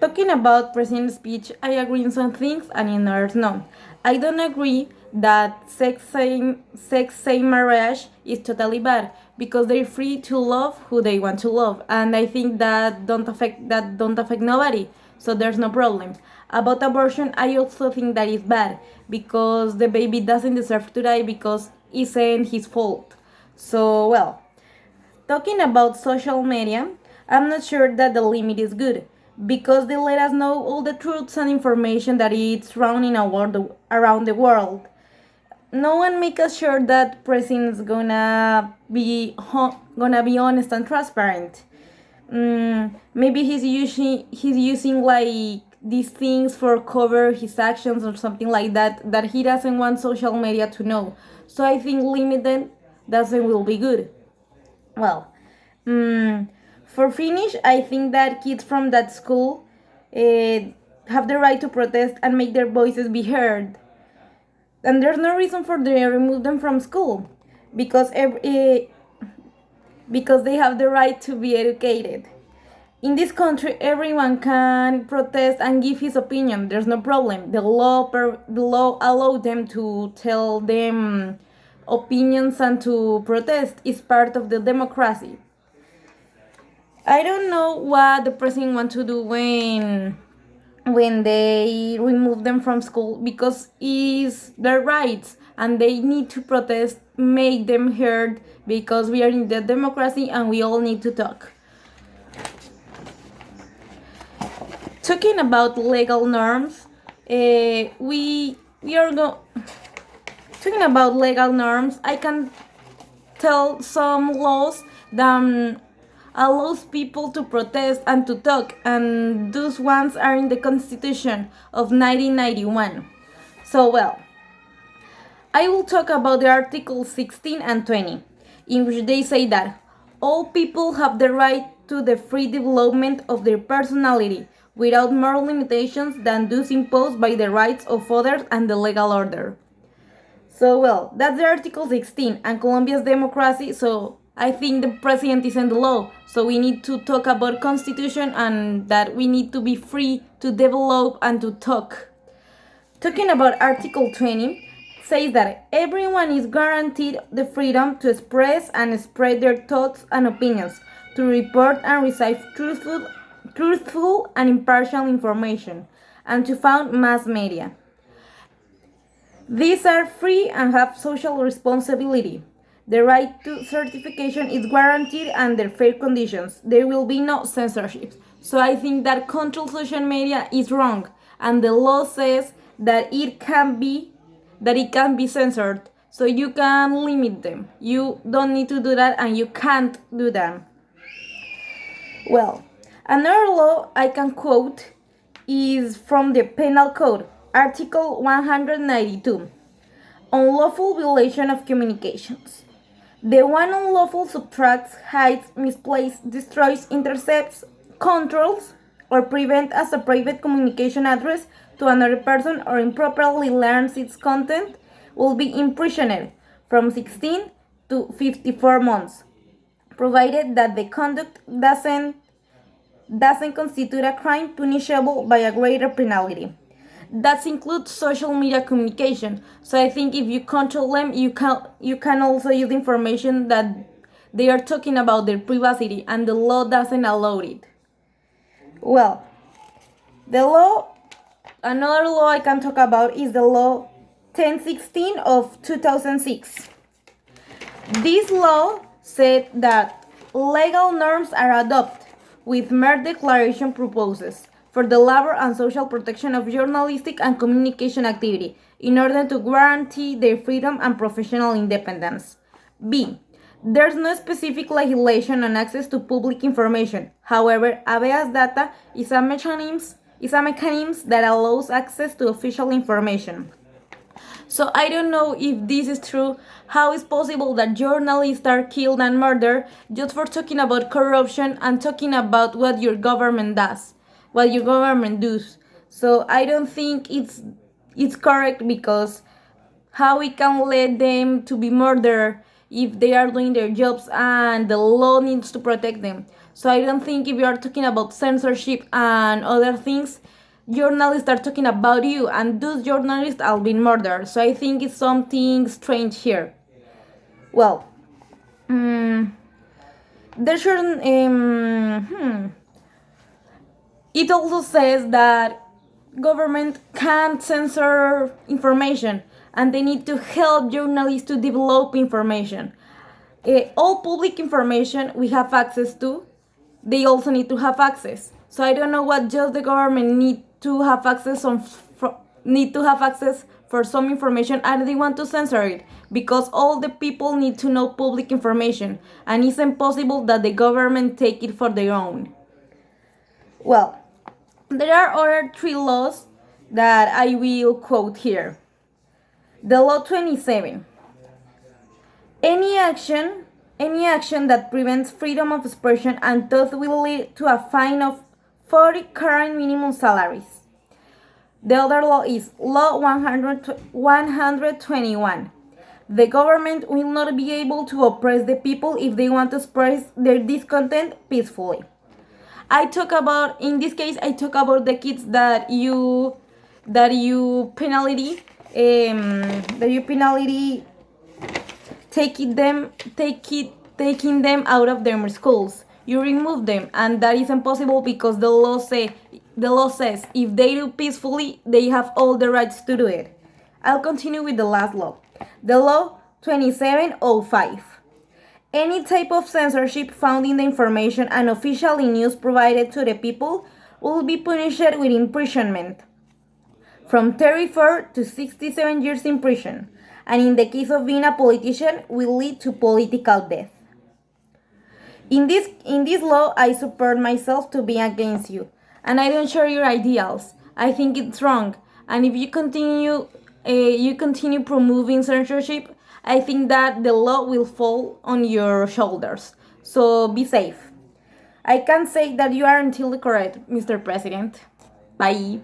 Talking about president speech, I agree in some things and in others no. I don't agree that sex same marriage is totally bad because they're free to love who they want to love, and I think that don't affect nobody, so there's no problem. About abortion, I also think that is bad because the baby doesn't deserve to die because it isn't his fault. So well, talking about social media, I'm not sure that the limit is good because they let us know all the truths and information that is running around the world. No one make us sure that president's gonna be honest and transparent. Maybe he's using like these things for cover his actions or something like that he doesn't want social media to know. So I think limited doesn't will be good. Well, for finish, I think that kids from that school uh, have the right to protest and make their voices be heard. And there's no reason for them to remove them from school because because they have the right to be educated. In this country, everyone can protest and give his opinion. There's no problem. The law allow them to tell them opinions and to protest. Is part of the democracy. I don't know what the president want to do when they remove them from school because it's their rights and they need to protest, make them heard because we are in the democracy and we all need to talk. Talking about legal norms, we are talking about legal norms. I can tell some laws that allows people to protest and to talk, and those ones are in the Constitution of 1991. So well, I will talk about the Articles 16 and 20, in which they say that all people have the right to the free development of their personality without more limitations than those imposed by the rights of others and the legal order. So well, that's the Article 16 and Colombia's democracy. So I think the president is in the law. So we need to talk about constitution and that we need to be free to develop and to talk. Talking about Article 20 says that everyone is guaranteed the freedom to express and spread their thoughts and opinions, to report and receive truthful and impartial information, and to found mass media. These are free and have social responsibility. The right to certification is guaranteed under fair conditions. There will be no censorship. So I think that control social media is wrong, and the law says that it can be censored. So you can limit them. You don't need to do that, and you can't do that. Well, another law I can quote is from the Penal Code, Article 192, unlawful violation of communications. The one unlawful subtracts, hides, misplaces, destroys, intercepts, controls, or prevents as a private communication address to another person or improperly learns its content will be imprisoned from 16 to 54 months, provided that the conduct doesn't constitute a crime punishable by a greater penalty. That includes social media communication. So I think if you control them, you can also use information that they are talking about their privacy, and the law doesn't allow it. Well, another law I can talk about is the law 1016 of 2006. This law said that legal norms are adopted with mere declaration purposes for the labor and social protection of journalistic and communication activity in order to guarantee their freedom and professional independence. B. There's no specific legislation on access to public information. However, habeas data is a mechanism that allows access to official information. So I don't know if this is true. How is possible that journalists are killed and murdered just for talking about corruption and talking about what your government does, what your government does? So I don't think it's correct because how we can let them to be murdered if they are doing their jobs and the law needs to protect them. So I don't think if you are talking about censorship and other things, journalists are talking about you, and those journalists are being murdered. So I think it's something strange here. Well, there shouldn't. It also says that government can't censor information, and they need to help journalists to develop information. All public information we have access to, they also need to have access. So I don't know what just the government need to have access for some information, and they want to censor it because all the people need to know public information, and it's impossible that the government take it for their own. Well, there are other 3 laws that I will quote here. The Law 27. Any action that prevents freedom of expression and thus will lead to a fine of 40 current minimum salaries. The other law is Law 121. The government will not be able to oppress the people if they want to express their discontent peacefully. In this case, I talk about the kids that you penalty taking them out of their schools. You remove them, and that is impossible because the law says if they do peacefully, they have all the rights to do it. I'll continue with the last law. The Law 2705. Any type of censorship found in the information and officially news provided to the people will be punished with imprisonment from 34 to 67 years in prison, and in the case of being a politician, will lead to political death. In this law, I support myself to be against you, and I don't share your ideals. I think it's wrong, and if you continue promoving censorship, I think that the law will fall on your shoulders. So be safe. I can't say that you are entirely correct, Mr. President. Bye.